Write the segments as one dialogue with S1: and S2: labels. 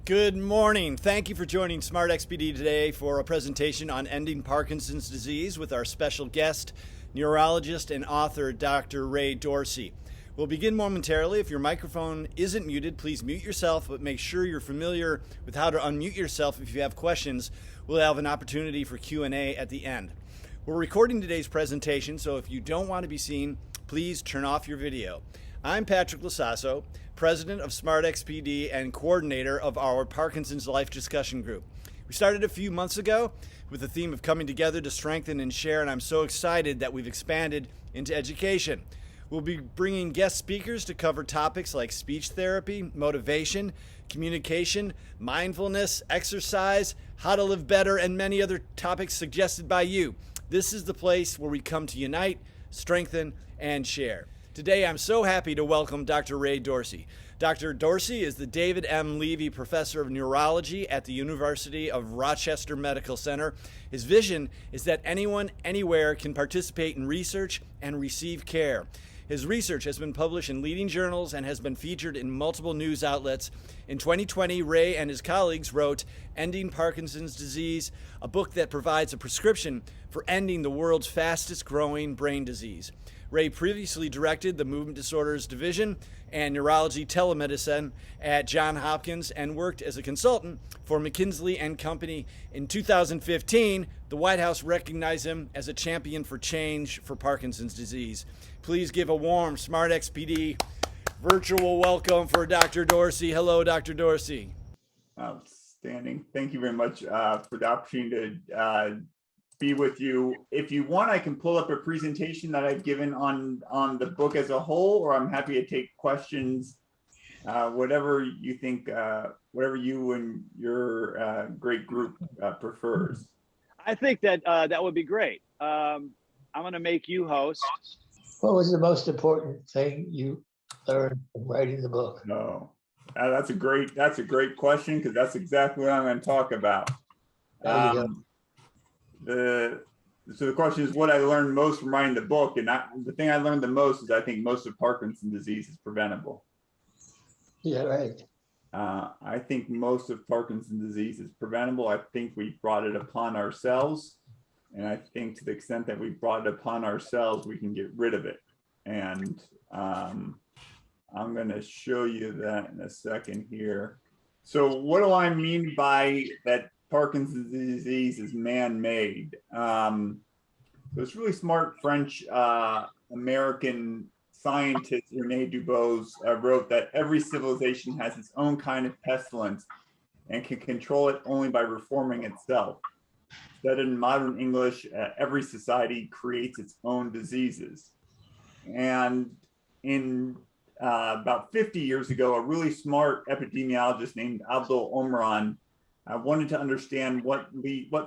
S1: Good morning. Thank you for joining SmartXPD today for a presentation on ending Parkinson's disease with our special guest, neurologist and author, Dr. Ray Dorsey. We'll begin momentarily. If your microphone isn't muted, please mute yourself, but make sure you're familiar with how to unmute yourself if you have questions. We'll have an opportunity for Q&A at the end. We're recording today's presentation, so if you don't want to be seen, please turn off your video. I'm Patrick Lasasso, president of SmartXPD and coordinator of our Parkinson's Life Discussion Group. We started a few months ago with the theme of coming together to strengthen and share, and I'm so excited that we've expanded into education. We'll be bringing guest speakers to cover topics like speech therapy, motivation, communication, mindfulness, exercise, how to live better, and many other topics suggested by you. This is the place where we come to unite, strengthen, and share. Today, I'm so happy to welcome Dr. Ray Dorsey. Dr. Dorsey is the David M. Levy Professor of Neurology at the University of Rochester Medical Center. His vision is that anyone, anywhere can participate in research and receive care. His research has been published in leading journals and has been featured in multiple news outlets. In 2020, Ray and his colleagues wrote Ending Parkinson's Disease, a book that provides a prescription for ending the world's fastest growing brain disease. Ray previously directed the Movement Disorders Division and Neurology Telemedicine at Johns Hopkins and worked as a consultant for McKinsey Company. In 2015, the White House recognized him as a champion for change for Parkinson's disease. Please give a warm SmartXPD virtual welcome for Dr. Dorsey. Hello, Dr. Dorsey.
S2: Outstanding. Thank you very much for the opportunity to be with you. If you want, I can pull up a presentation that I've given on the book as a whole, or I'm happy to take questions, whatever you think, whatever you and your great group prefers.
S3: I think that that would be great. I'm going to make you host.
S4: What was the most important thing you learned from writing the book?
S2: No, that's a great question, because that's exactly what I'm going to talk about. So the question is what I learned most from writing the book, and the thing I learned the most is I think most of Parkinson's disease is preventable.
S4: Yeah, right.
S2: I think most of Parkinson's disease is preventable. I think we brought it upon ourselves, and I think to the extent that we brought it upon ourselves, we can get rid of it. And I'm going to show you that in a second here. So what do I mean by that? Parkinson's disease is man-made. This really smart French American scientist René Dubos wrote that every civilization has its own kind of pestilence and can control it only by reforming itself. Said in modern English, every society creates its own diseases. And in about 50 years ago, a really smart epidemiologist named Abdul Omran wanted to understand what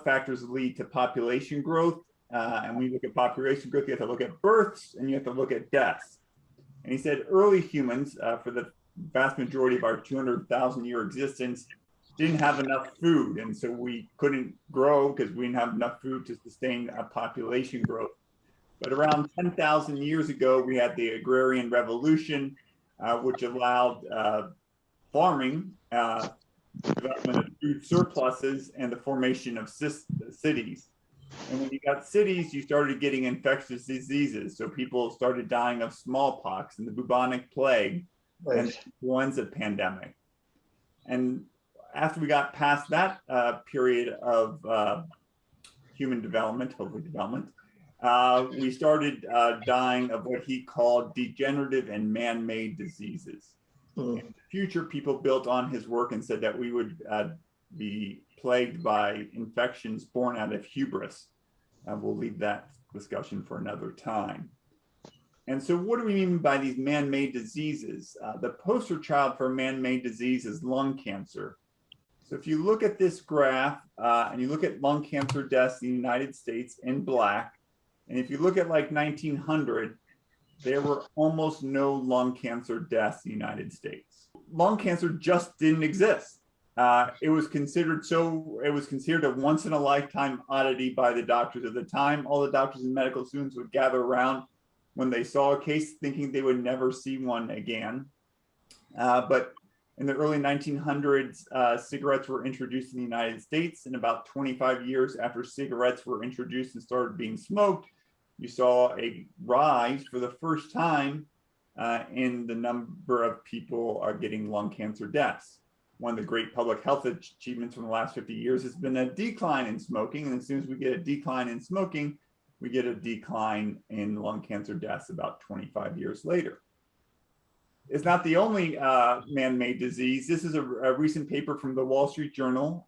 S2: factors lead to population growth. And when you look at population growth, you have to look at births and you have to look at deaths. And he said early humans, for the vast majority of our 200,000 year existence, didn't have enough food. And so we couldn't grow because we didn't have enough food to sustain a population growth. But around 10,000 years ago, we had the agrarian revolution, which allowed farming, development of food surpluses, and the formation of cities. And when you got cities, you started getting infectious diseases. So people started dying of smallpox and the bubonic plague and the influenza pandemic. And after we got past that period of human development, hopefully development, we started dying of what he called degenerative and man-made diseases. In the future, people built on his work and said that we would be plagued by infections born out of hubris. We'll leave that discussion for another time. And so what do we mean by these man-made diseases? The poster child for man-made disease is lung cancer. So if you look at this graph and you look at lung cancer deaths in the United States in black, and if you look at like 1900, there were almost no lung cancer deaths in the United States. Lung cancer just didn't exist. It was considered a once in a lifetime oddity by the doctors at the time. All the doctors and medical students would gather around when they saw a case thinking they would never see one again. But In the early 1900s, cigarettes were introduced in the United States, and about 25 years after cigarettes were introduced and started being smoked, you saw a rise for the first time in the number of people getting lung cancer deaths. One of the great public health achievements from the last 50 years has been a decline in smoking. And as soon as we get a decline in smoking, we get a decline in lung cancer deaths about 25 years later. It's not the only man-made disease. This is a recent paper from the Wall Street Journal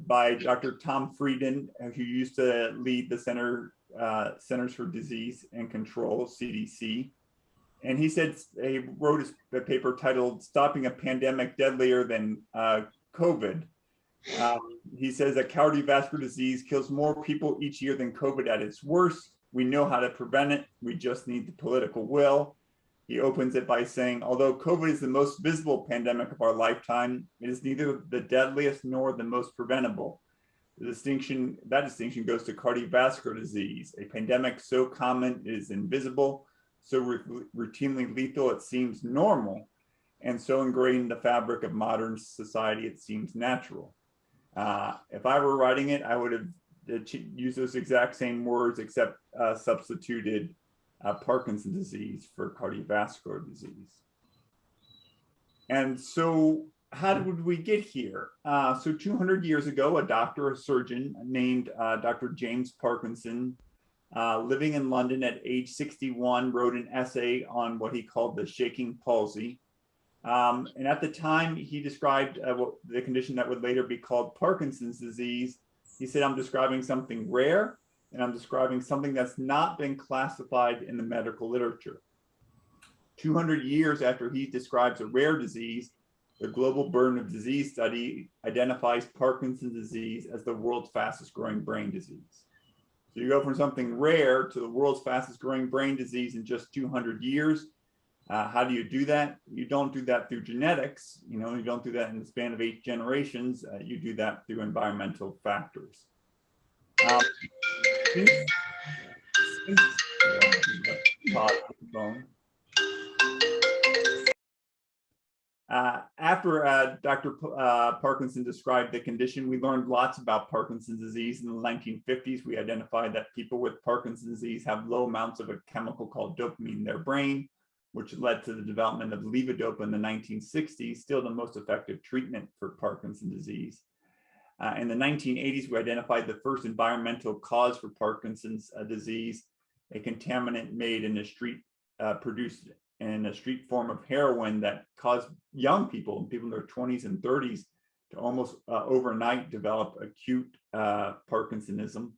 S2: by Dr. Tom Frieden, who used to lead the Centers for Disease and Control, CDC. And he said, he wrote a paper titled "Stopping a Pandemic Deadlier Than COVID." He says that cardiovascular disease kills more people each year than COVID at its worst. We know how to prevent it. We just need the political will. He opens it by saying, although COVID is the most visible pandemic of our lifetime, it is neither the deadliest nor the most preventable. That distinction goes to cardiovascular disease, a pandemic so common it is invisible, so routinely lethal it seems normal, and so ingrained in the fabric of modern society it seems natural. If I were writing it, I would have used those exact same words, except substituted Parkinson's disease for cardiovascular disease. And so how did we get here? So 200 years ago, a surgeon named Dr. James Parkinson, living in London at age 61, wrote an essay on what he called the shaking palsy. And at the time, he described the condition that would later be called Parkinson's disease. He said, I'm describing something rare, and I'm describing something that's not been classified in the medical literature. 200 years after he describes a rare disease, the Global Burden of Disease Study identifies Parkinson's disease as the world's fastest growing brain disease. So you go from something rare to the world's fastest growing brain disease in just 200 years. How do you do that? You don't do that through genetics. You don't do that in the span of 8 generations. You do that through environmental factors. After Dr. Parkinson described the condition, we learned lots about Parkinson's disease. In the 1950s, we identified that people with Parkinson's disease have low amounts of a chemical called dopamine in their brain, which led to the development of levodopa in the 1960s, still the most effective treatment for Parkinson's disease. In the 1980s, we identified the first environmental cause for Parkinson's disease, a contaminant made in a street, produced in a street form of heroin that caused young people in their 20s and 30s to almost overnight develop acute Parkinsonism.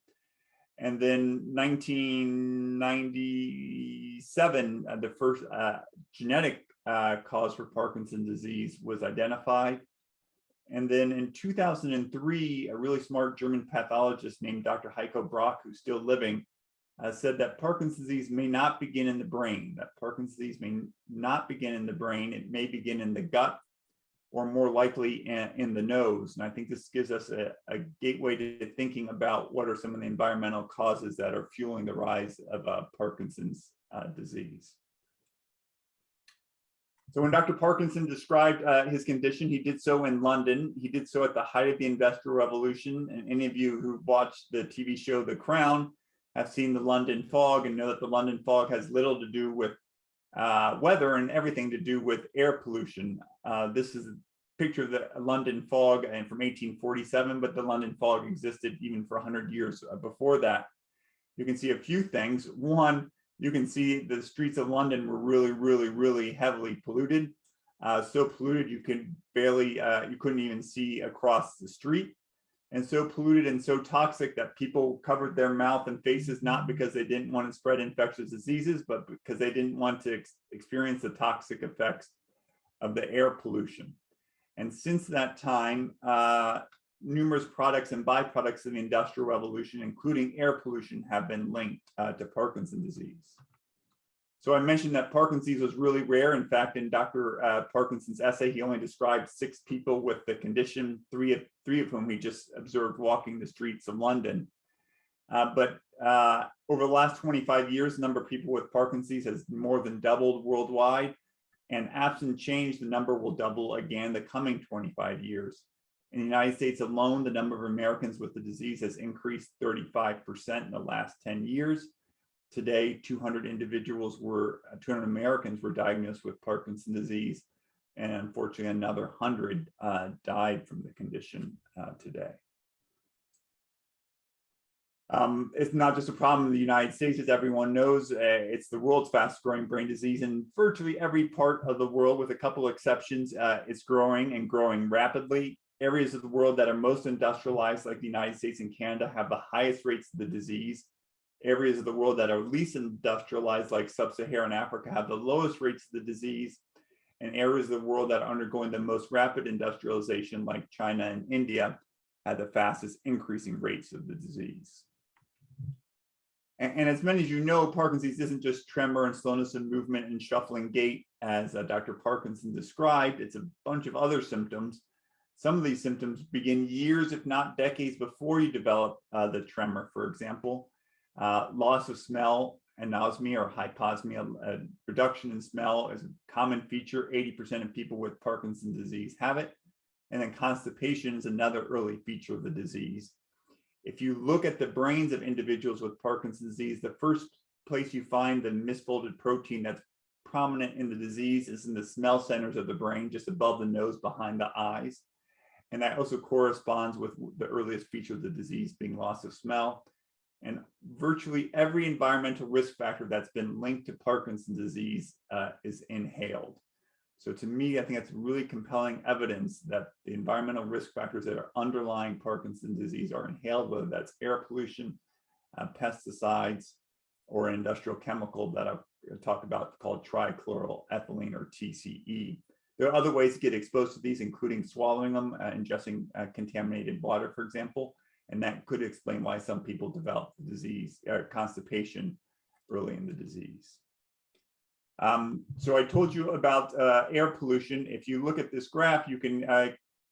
S2: And then 1997, the first genetic cause for Parkinson's disease was identified. And then in 2003, a really smart German pathologist named Dr. Heiko Brock, who's still living, said that Parkinson's disease may not begin in the brain, that Parkinson's disease may not begin in the brain. It may begin in the gut, or more likely in the nose. And I think this gives us a gateway to thinking about what are some of the environmental causes that are fueling the rise of Parkinson's disease. So when Dr. Parkinson described his condition, he did so in London. He did so at the height of the Industrial Revolution. And any of you who watched the TV show The Crown have seen the London fog and know that the London fog has little to do with weather and everything to do with air pollution. This is a picture of the London fog and from 1847, but the London fog existed even for 100 years before that. You can see a few things. One, you can see the streets of London were really heavily polluted. So polluted you could barely, you couldn't even see across the street. And so polluted and so toxic that people covered their mouth and faces, not because they didn't want to spread infectious diseases, but because they didn't want to experience the toxic effects of the air pollution. And since that time, numerous products and byproducts of the Industrial Revolution, including air pollution, have been linked to Parkinson's disease. So I mentioned that Parkinson's disease was really rare. In fact, in Dr. Parkinson's essay, he only described 6 people with the condition, three of whom he just observed walking the streets of London. But over the last 25 years, the number of people with Parkinson's disease has more than doubled worldwide. And absent change, the number will double again in the coming 25 years. In the United States alone, the number of Americans with the disease has increased 35% in the last 10 years. Today, 200 Americans were diagnosed with Parkinson's disease, and unfortunately, another 100 died from the condition today. It's not just a problem in the United States, as everyone knows. It's the world's fastest growing brain disease, and virtually every part of the world, with a couple of exceptions, it's growing and growing rapidly. Areas of the world that are most industrialized, like the United States and Canada, have the highest rates of the disease. Areas of the world that are least industrialized, like sub-Saharan Africa, have the lowest rates of the disease. And areas of the world that are undergoing the most rapid industrialization, like China and India, have the fastest increasing rates of the disease. And as many as you know, Parkinson's isn't just tremor and slowness of movement and shuffling gait, as Dr. Parkinson described. It's a bunch of other symptoms. Some of these symptoms begin years, if not decades, before you develop the tremor. For example, loss of smell, anosmia or hyposmia, a reduction in smell is a common feature. 80% of people with Parkinson's disease have it. And then constipation is another early feature of the disease. If you look at the brains of individuals with Parkinson's disease, the first place you find the misfolded protein that's prominent in the disease is in the smell centers of the brain, just above the nose, behind the eyes. And that also corresponds with the earliest feature of the disease being loss of smell. And virtually every environmental risk factor that's been linked to Parkinson's disease is inhaled. So to me, I think that's really compelling evidence that the environmental risk factors that are underlying Parkinson's disease are inhaled, whether that's air pollution, pesticides, or an industrial chemical that I've talked about called trichloroethylene, or TCE. There are other ways to get exposed to these, including swallowing them, ingesting contaminated water, for example, and that could explain why some people develop the disease, constipation, early in the disease. So I told you about air pollution. If you look at this graph, you can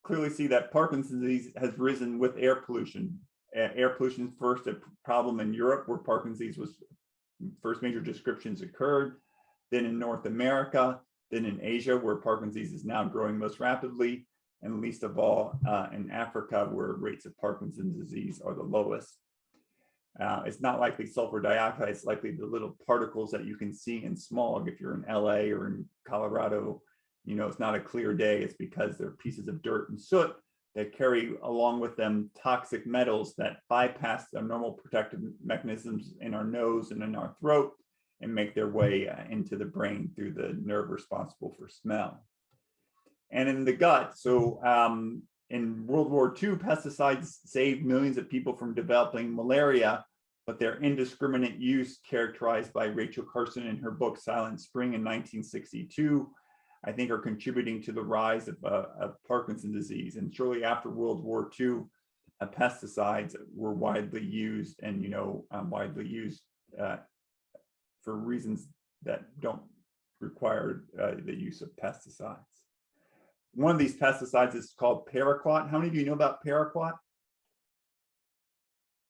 S2: clearly see that Parkinson's disease has risen with air pollution. Air pollution is first a problem in Europe, where Parkinson's disease was first major descriptions occurred, then in North America, then in Asia, where Parkinson's disease is now growing most rapidly, and least of all in Africa, where rates of Parkinson's disease are the lowest. It's not likely sulfur dioxide, it's likely the little particles that you can see in smog. If you're in LA or in Colorado, you know it's not a clear day. It's because they're pieces of dirt and soot that carry along with them toxic metals that bypass the normal protective mechanisms in our nose and in our throat and make their way into the brain through the nerve responsible for smell. And in the gut, so in World War II, pesticides saved millions of people from developing malaria, but their indiscriminate use, characterized by Rachel Carson in her book Silent Spring in 1962, I think are contributing to the rise of Parkinson's disease. And shortly after World War II, pesticides were widely used, and widely used for reasons that don't require the use of pesticides. One of these pesticides is called paraquat. How many of you know about paraquat?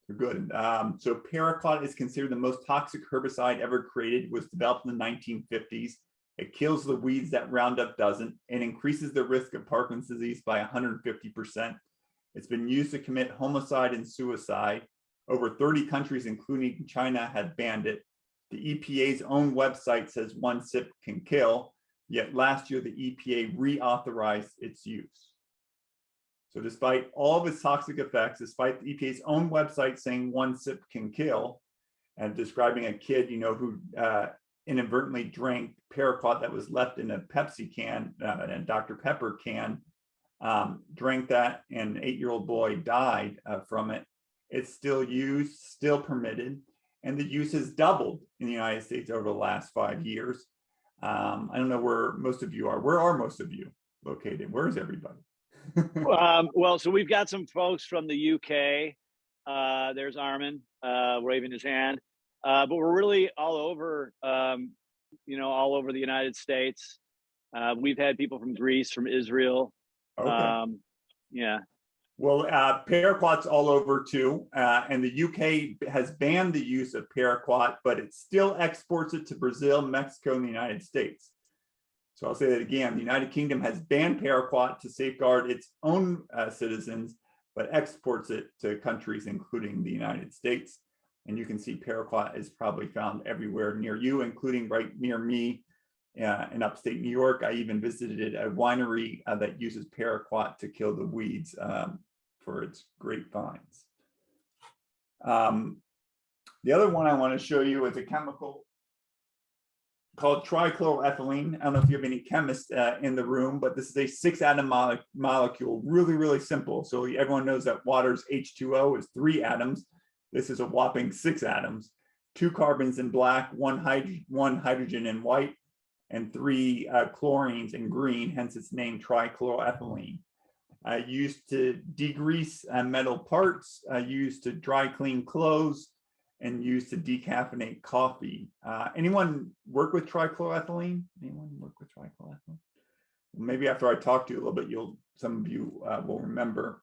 S2: You're good. So paraquat is considered the most toxic herbicide ever created. It was developed in the 1950s. It kills the weeds that Roundup doesn't, and increases the risk of Parkinson's disease by 150%. It's been used to commit homicide and suicide. Over 30 countries, including China, have banned it. The EPA's own website says 1 sip can kill. Yet last year, the EPA reauthorized its use. So despite all of its toxic effects, despite the EPA's own website saying 1 sip can kill, and describing a kid, who inadvertently drank paraquat that was left in a Pepsi can, a Dr. Pepper can, drank that, and an 8-year-old boy died from it. It's still used, still permitted, and the use has doubled in the United States over the last 5 years. I don't know where most of you are. Where are most of you located? Where is everybody?
S3: Well, so we've got some folks from the UK. There's Armin waving his hand. But we're really all over, all over the United States. We've had people from Greece, from Israel.
S2: Okay.
S3: Yeah.
S2: Well, paraquat's all over too, and the UK has banned the use of paraquat, but it still exports it to Brazil, Mexico, and the United States. So I'll say that again, the United Kingdom has banned paraquat to safeguard its own citizens, but exports it to countries, including the United States. And you can see paraquat is probably found everywhere near you, including right near me in upstate New York. I even visited a winery that uses paraquat to kill the weeds for its grapevines. The other one I want to show you is a chemical called trichloroethylene. I don't know if you have any chemists in the room, but this is a 6-atom molecule, really, really simple. So everyone knows that water's H2O is 3 atoms. This is a whopping 6 atoms, 2 carbons in black, 1 hydrogen in white, and 3 chlorines in green, hence its name trichloroethylene. Used to degrease metal parts, used to dry clean clothes, and used to decaffeinate coffee. Anyone work with trichloroethylene? Anyone work with trichloroethylene? Maybe after I talk to you a little bit, some of you will remember.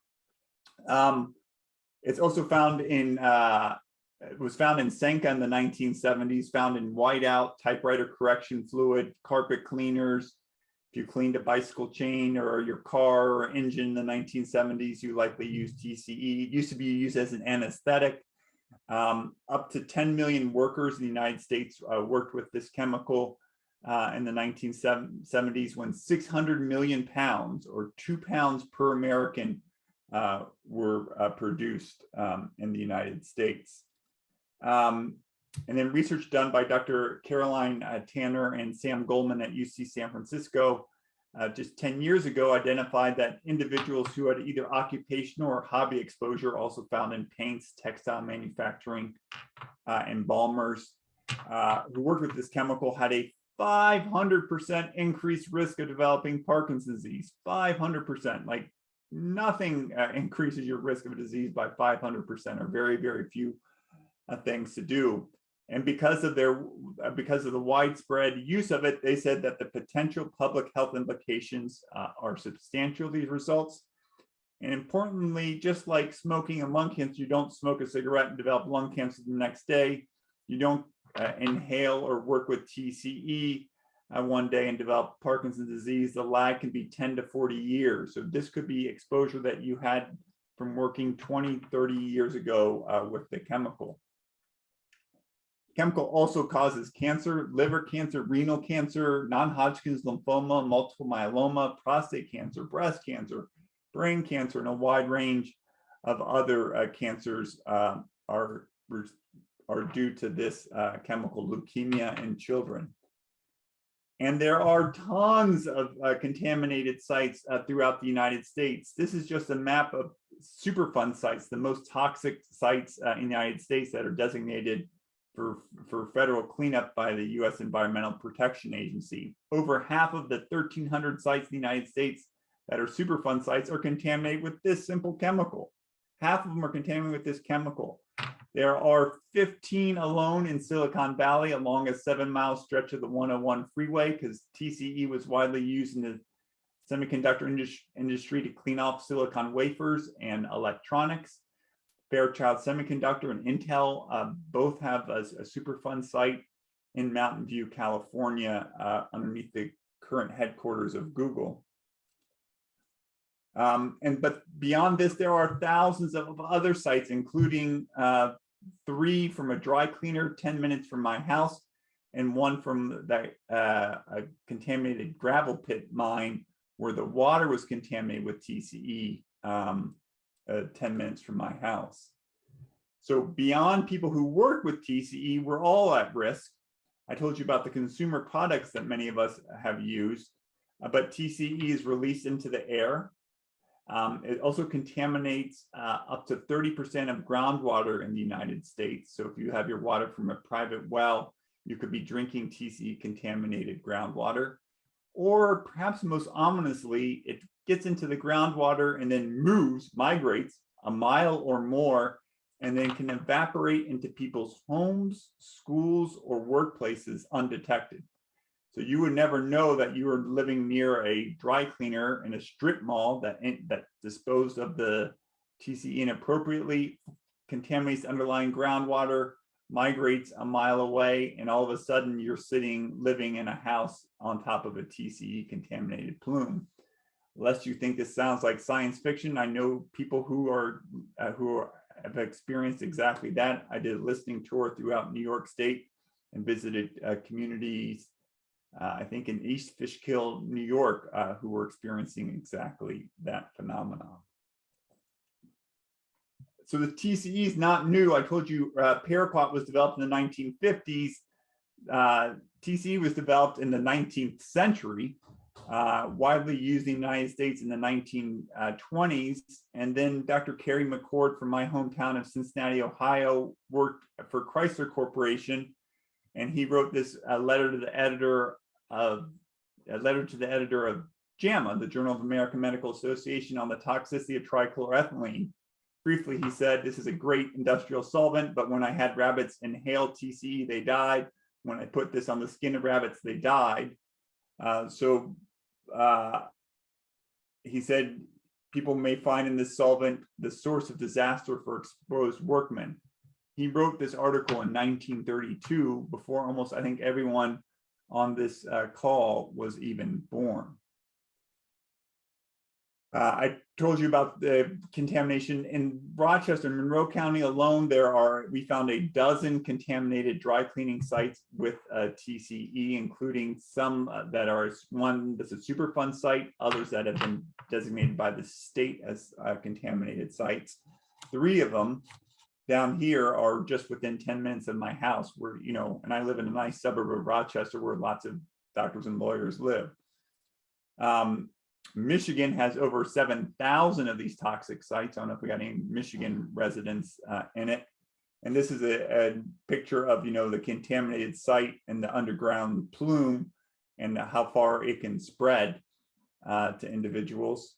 S2: It's also found in, it was found in Senka in the 1970s, found in whiteout, typewriter correction fluid, carpet cleaners. If you cleaned a bicycle chain or your car or engine in the 1970s, you likely used TCE. It used to be used as an anesthetic. Up to 10 million workers in the United States worked with this chemical in the 1970s, when 600 million pounds, or 2 pounds per American, were produced in the United States. And then research done by Dr. Caroline Tanner and Sam Goldman at UC San Francisco just 10 years ago identified that individuals who had either occupational or hobby exposure, also found in paints, textile manufacturing, embalmers, who worked with this chemical, had a 500% increased risk of developing Parkinson's disease. 500%, like nothing increases your risk of a disease by 500%, or very, very few things to do. And because of the widespread use of it, they said that the potential public health implications are substantial, these results. And importantly, just like smoking and lung cancer, you don't smoke a cigarette and develop lung cancer the next day. You don't inhale or work with TCE one day and develop Parkinson's disease. The lag can be 10 to 40 years. So this could be exposure that you had from working 20, 30 years ago with the chemical. Chemical also causes cancer, liver cancer, renal cancer, non-Hodgkin's lymphoma, multiple myeloma, prostate cancer, breast cancer, brain cancer, and a wide range of other cancers are due to this chemical, leukemia in children. And there are tons of contaminated sites throughout the United States. This is just a map of Superfund sites, the most toxic sites in the United States that are designated for federal cleanup by the U.S. Environmental Protection Agency. Over half of the 1,300 sites in the United States that are Superfund sites are contaminated with this simple chemical. Half of them are contaminated with this chemical. There are 15 alone in Silicon Valley along a 7-mile stretch of the 101 freeway, because TCE was widely used in the semiconductor industry to clean off silicon wafers and electronics. Fairchild Semiconductor and Intel both have a Superfund site in Mountain View, California, underneath the current headquarters of Google. But beyond this, there are thousands of other sites, including 3 from a dry cleaner 10 minutes from my house, and 1 from a contaminated gravel pit mine where the water was contaminated with TCE 10 minutes from my house. So beyond people who work with TCE, we're all at risk. I told you about the consumer products that many of us have used, but TCE is released into the air. It also contaminates up to 30% of groundwater in the United States. So if you have your water from a private well, you could be drinking TCE contaminated groundwater. Or perhaps most ominously, it gets into the groundwater and then migrates a mile or more, and then can evaporate into people's homes, schools, or workplaces undetected. So you would never know that you were living near a dry cleaner in a strip mall that disposed of the TCE inappropriately, contaminates underlying groundwater, migrates a mile away, and all of a sudden you're living in a house on top of a TCE contaminated plume. Lest you think this sounds like science fiction, I know people who have experienced exactly that. I did a listening tour throughout New York State and visited communities, I think in East Fishkill, New York, who were experiencing exactly that phenomenon. So the TCE is not new. I told you paraquat was developed in the 1950s. TCE was developed in the 19th century, widely used in the United States in the 1920s. And then Dr. Kerry McCord from my hometown of Cincinnati, Ohio, worked for Chrysler Corporation. And he wrote this letter to the editor of JAMA, the Journal of American Medical Association, on the toxicity of trichloroethylene. Briefly, he said, "This is a great industrial solvent, but when I had rabbits inhale TCE, they died. When I put this on the skin of rabbits, they died." He said, people may find in this solvent the source of disaster for exposed workmen. He wrote this article in 1932, before almost, I think, everyone on this call was even born. I told you about the contamination in Rochester, Monroe County alone. We found a dozen contaminated dry cleaning sites with TCE, including some that are one that's a Superfund site, others that have been designated by the state as contaminated sites. 3 of them down here are just within 10 minutes of my house, where, and I live in a nice suburb of Rochester where lots of doctors and lawyers live. Michigan has over 7,000 of these toxic sites. I don't know if we got any Michigan residents in it. And this is a picture of, the contaminated site and the underground plume and how far it can spread to individuals.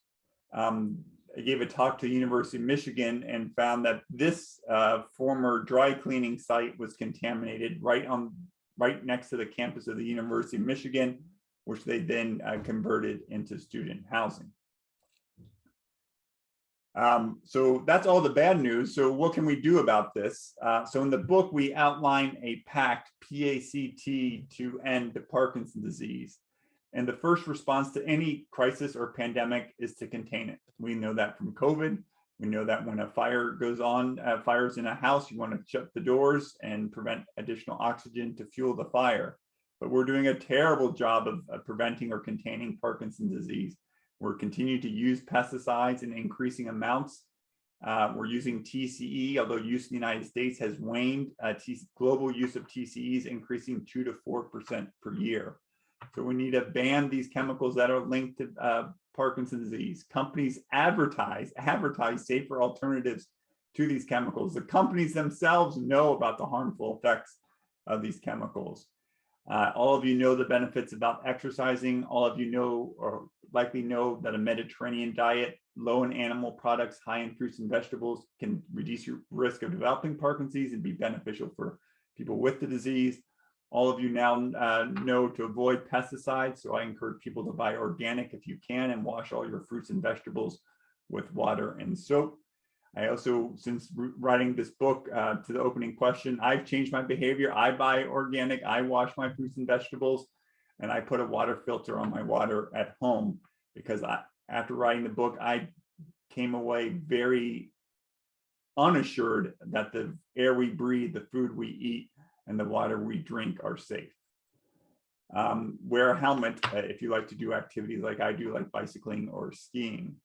S2: I gave a talk to the University of Michigan and found that this former dry cleaning site was contaminated right next to the campus of the University of Michigan, which they then converted into student housing. So that's all the bad news. So what can we do about this? So in the book, we outline a pact, PACT, to end the Parkinson's disease. And the first response to any crisis or pandemic is to contain it. We know that from COVID. We know that when a fire goes on, fires in a house, you want to shut the doors and prevent additional oxygen to fuel the fire. But we're doing a terrible job of preventing or containing Parkinson's disease. We're continuing to use pesticides in increasing amounts. We're using TCE, although use in the United States has waned. Global use of TCE is increasing 2 to 4% per year. So we need to ban these chemicals that are linked to Parkinson's disease. Companies advertise safer alternatives to these chemicals. The companies themselves know about the harmful effects of these chemicals. All of you know the benefits about exercising. All of you know or likely know that a Mediterranean diet, low in animal products, high in fruits and vegetables, can reduce your risk of developing Parkinson's and be beneficial for people with the disease. All of you now know to avoid pesticides, so I encourage people to buy organic if you can and wash all your fruits and vegetables with water and soap. I also, since writing this book, to the opening question, I've changed my behavior. I buy organic, I wash my fruits and vegetables, and I put a water filter on my water at home because after writing the book, I came away very unassured that the air we breathe, the food we eat, and the water we drink are safe. Wear a helmet if you like to do activities like I do, like bicycling or skiing.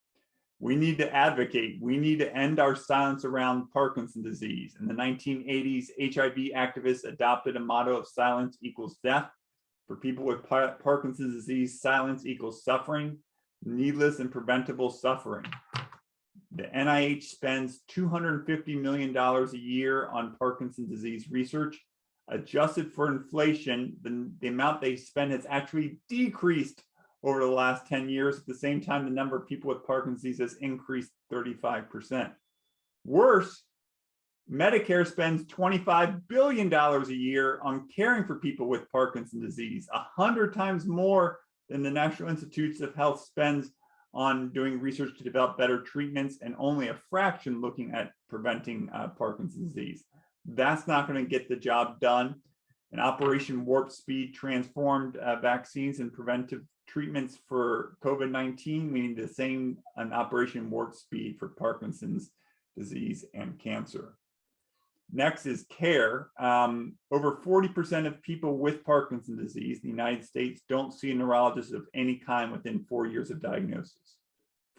S2: We need to advocate. We need to end our silence around Parkinson's disease. In the 1980s, HIV activists adopted a motto of silence equals death. For people with Parkinson's disease, silence equals suffering, needless and preventable suffering. The NIH spends $250 million a year on Parkinson's disease research. Adjusted for inflation, the amount they spend has actually decreased over the last 10 years. At the same time, the number of people with Parkinson's disease has increased 35%. Worse, Medicare spends $25 billion a year on caring for people with Parkinson's disease, 100 times more than the National Institutes of Health spends on doing research to develop better treatments, and only a fraction looking at preventing Parkinson's disease. That's not going to get the job done. And Operation Warp Speed transformed vaccines and preventive treatments for COVID-19. We need the same an Operation Warp Speed for Parkinson's disease and cancer. Next is care. Over 40% of people with Parkinson's disease in the United States don't see a neurologist of any kind within 4 years of diagnosis.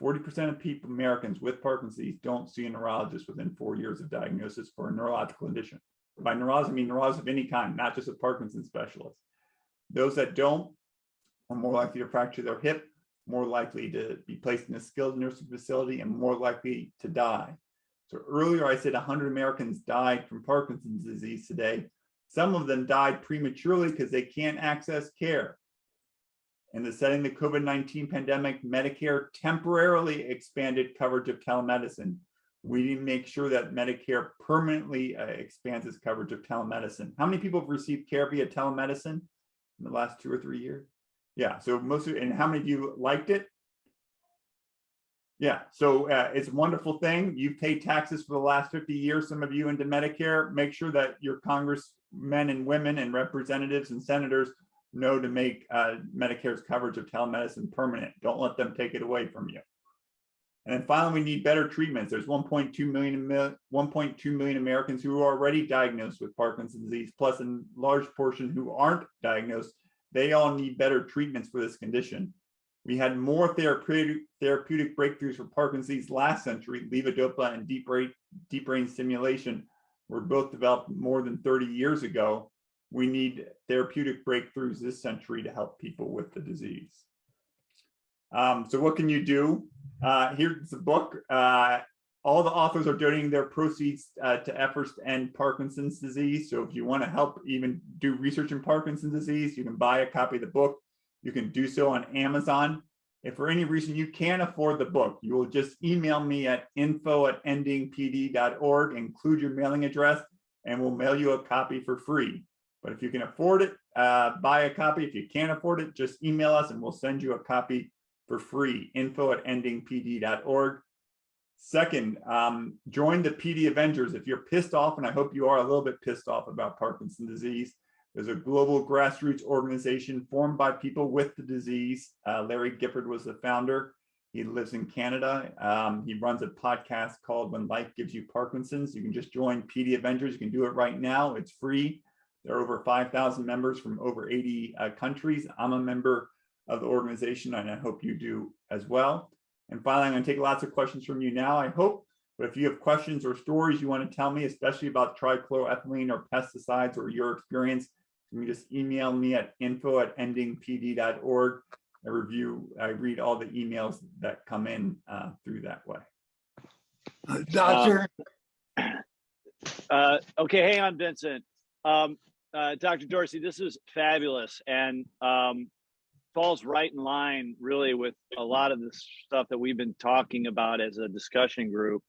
S2: 40% of people, Americans with Parkinson's disease, don't see a neurologist within 4 years of diagnosis for a neurological condition. By neurologist, I mean neurologist of any kind, not just a Parkinson's specialist. Those that don't are more likely to fracture their hip, more likely to be placed in a skilled nursing facility, and more likely to die. So earlier I said 100 Americans died from Parkinson's disease today. Some of them died prematurely because they can't access care. In the setting of the COVID-19 pandemic, Medicare temporarily expanded coverage of telemedicine. We need to make sure that Medicare permanently expands its coverage of telemedicine. How many people have received care via telemedicine in the last 2 or 3 years? Yeah, so most of, and how many of you liked it? Yeah, so it's a wonderful thing. You've paid taxes for the last 50 years, some of you into Medicare. Make sure that your congressmen and women and representatives and senators know to make Medicare's coverage of telemedicine permanent. Don't let them take it away from you. And then finally, we need better treatments. There's 1.2 million Americans who are already diagnosed with Parkinson's disease, plus a large portion who aren't diagnosed. They all need better treatments for this condition. We had more therapeutic breakthroughs for Parkinson's disease last century. Levodopa and deep brain stimulation were both developed more than 30 years ago. We need therapeutic breakthroughs this century to help people with the disease. So what can you do? Here's the book. All the authors are donating their proceeds to efforts to end Parkinson's disease. So if you want to help even do research in Parkinson's disease, you can buy a copy of the book. You can do so on Amazon. If for any reason you can't afford the book, you will just email me at info@endingpd.org, include your mailing address, and we'll mail you a copy for free. But if you can afford it, buy a copy. If you can't afford it, just email us and we'll send you a copy for free, info@endingpd.org. Second, join the PD Avengers. If you're pissed off, and I hope you are a little bit pissed off about Parkinson's disease, there's a global grassroots organization formed by people with the disease. Larry Gifford was the founder. He lives in Canada. He runs a podcast called When Life Gives You Parkinson's. You can just join PD Avengers. You can do it right now. It's free. There are over 5,000 members from over 80 countries. I'm a member of the organization, and I hope you do as well. And finally, I'm going to take lots of questions from you now, I hope. But if you have questions or stories you want to tell me, especially about trichloroethylene or pesticides or your experience, you can just email me at info@endingpd.org. I read all the emails that come in through that way.
S4: Doctor?
S3: Okay, hang on, Vincent. Dr. Dorsey, this is fabulous and falls right in line really with a lot of the stuff that we've been talking about as a discussion group.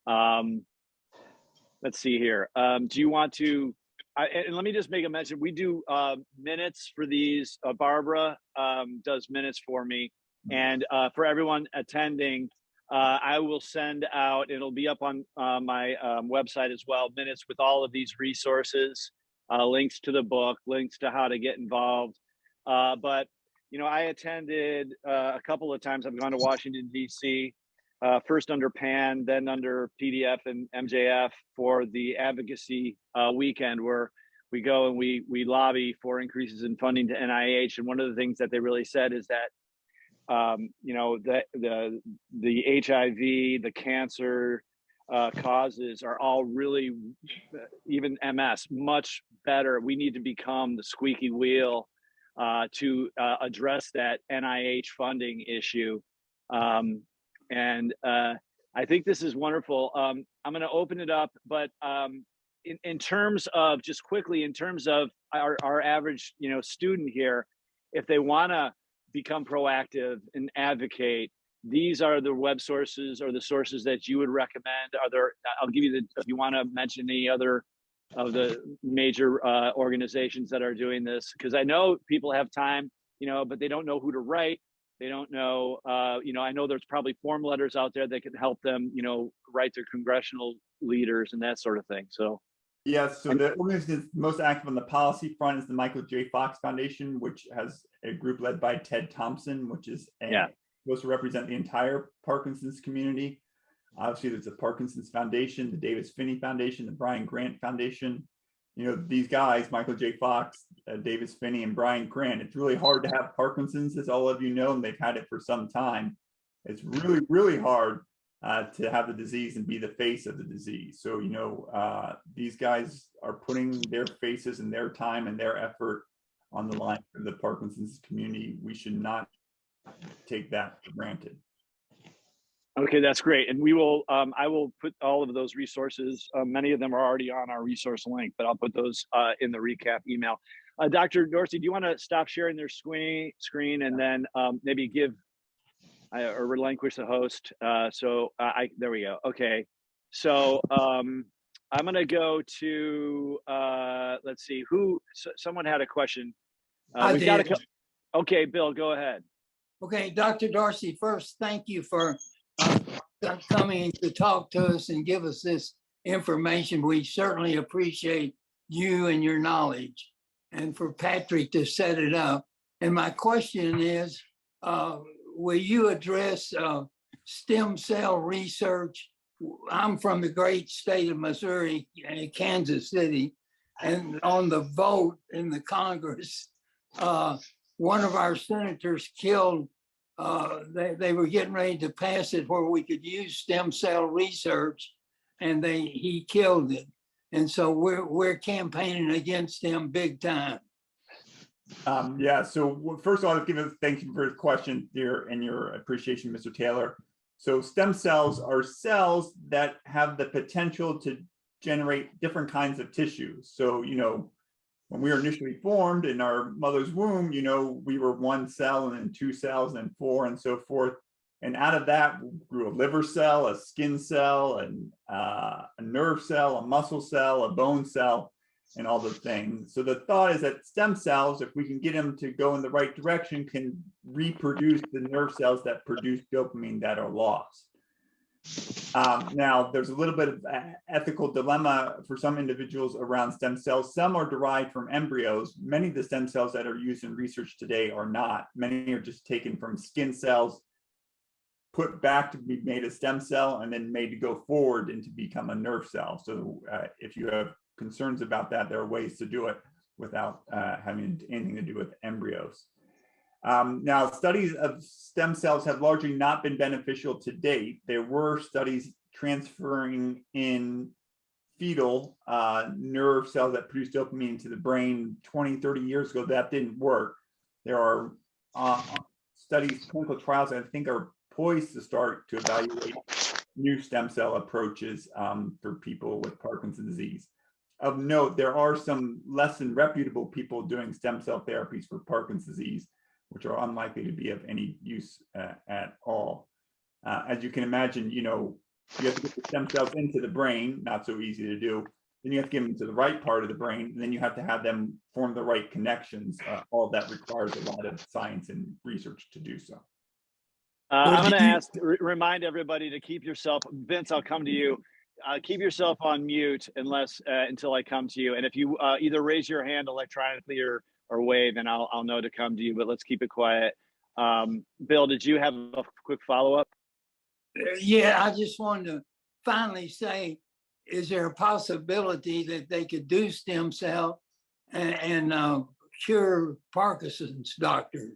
S3: Let's see here. Do you want to, and let me just make a mention, we do minutes for these. Barbara does minutes for me. And for everyone attending, I will send out, it'll be up on my website as well, minutes with all of these resources, links to the book, links to how to get involved. But, you know, I attended a couple of times. I've gone to Washington, D.C., first under PAN, then under PDF and MJF for the Advocacy weekend, where we go and we lobby for increases in funding to NIH. And one of the things that they really said is that, you know, the HIV, the cancer causes are all really, even MS, much better. We need to become the squeaky wheel to address that NIH funding issue. And I think this is wonderful. I'm going to open it up, but in terms of, just quickly, in terms of our average, you know, student here, if they want to become proactive and advocate, these are the web sources or the sources that you would recommend. Are there, I'll give you if you want to mention any other of the major organizations that are doing this, because I know people have time, you know, but they don't know who to write. They don't know, you know, I know there's probably form letters out there that can help them, you know, write their congressional leaders and that sort of thing. So,
S2: Yes, so the organization that's most active on the policy front is the Michael J. Fox Foundation, which has a group led by Ted Thompson, which is supposed to represent the entire Parkinson's community. Obviously, there's the Parkinson's Foundation, the Davis Phinney Foundation, the Brian Grant Foundation. You know, these guys, Michael J. Fox, Davis Phinney, and Brian Grant, it's really hard to have Parkinson's, as all of you know, and they've had it for some time. It's really, really hard to have the disease and be the face of the disease. So, you know, these guys are putting their faces and their time and their effort on the line for the Parkinson's community. We should not take that for granted.
S3: Okay, that's great. And we will, I will put all of those resources, many of them are already on our resource link, but I'll put those in the recap email. Dr. Dorsey, do you want to stop sharing their screen and then maybe give or relinquish the host? There we go. Okay. So I'm going to go to, let's see someone had a question.
S5: We've got
S3: okay, Bill, go ahead.
S5: Okay, Dr. Dorsey, first, thank you for coming to talk to us and give us this information. We certainly appreciate you and your knowledge, and for Patrick to set it up. And my question is, will you address stem cell research? I'm from the great state of Missouri, Kansas City, and on the vote in the Congress, one of our senators killed, they were getting ready to pass it where we could use stem cell research, and he killed it. And so we're campaigning against him big time.
S2: Yeah, so first of all, thank you for the question here and your appreciation, Mr. Taylor. So stem cells are cells that have the potential to generate different kinds of tissues. So, you know, when we were initially formed in our mother's womb, you know, we were one cell and then two cells and then four and so forth. And out of that grew a liver cell, a skin cell, and a nerve cell, a muscle cell, a bone cell, and all the things. So the thought is that stem cells, if we can get them to go in the right direction, can reproduce the nerve cells that produce dopamine that are lost. Now, there's a little bit of ethical dilemma for some individuals around stem cells. Some are derived from embryos. Many of the stem cells that are used in research today are not. Many are just taken from skin cells, put back to be made a stem cell, and then made to go forward and to become a nerve cell. So if you have concerns about that, there are ways to do it without having anything to do with embryos. Now, studies of stem cells have largely not been beneficial to date. There were studies transferring in fetal nerve cells that produce dopamine to the brain 20, 30 years ago. That didn't work. There are studies, clinical trials that I think are poised to start to evaluate new stem cell approaches for people with Parkinson's disease. Of note, there are some less than reputable people doing stem cell therapies for Parkinson's disease, which are unlikely to be of any use at all. As you can imagine, you know, you have to get the stem cells into the brain, not so easy to do. Then you have to get them to the right part of the brain, and then you have to have them form the right connections. All of that requires a lot of science and research to do so.
S3: I'm going to remind everybody to keep yourself, Vince, I'll come to you. Keep yourself on mute until I come to you. And if you either raise your hand electronically or wave, and I'll know to come to you, but let's keep it quiet. Bill, did you have a quick follow-up?
S5: Yeah, I just wanted to finally say, is there a possibility that they could do stem cell and cure Parkinson's, doctor?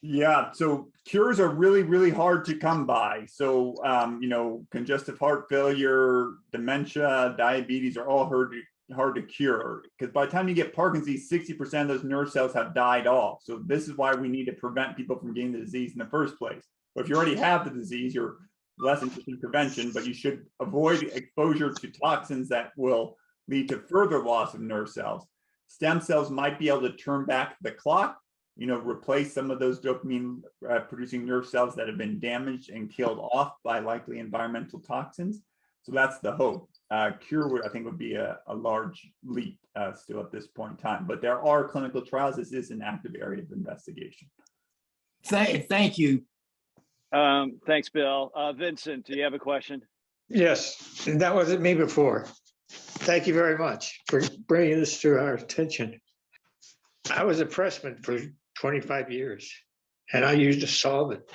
S2: Yeah, so cures are really, really hard to come by. So, you know, congestive heart failure, dementia, diabetes are all hard to cure, because by the time you get Parkinson's, 60% of those nerve cells have died off. So this is why we need to prevent people from getting the disease in the first place. But if you already have the disease, you're less interested in prevention, but you should avoid exposure to toxins that will lead to further loss of nerve cells. Stem cells might be able to turn back the clock, you know, replace some of those dopamine producing nerve cells that have been damaged and killed off by likely environmental toxins. So that's the hope. Cure, I think, would be a large leap still at this point in time. But there are clinical trials. This is an active area of investigation.
S5: Thank you.
S3: Thanks, Bill. Vincent, do you have a question?
S6: Yes, and that wasn't me before.
S4: Thank you very much for bringing this to our attention. I was a pressman for 25 years, and I used to solve it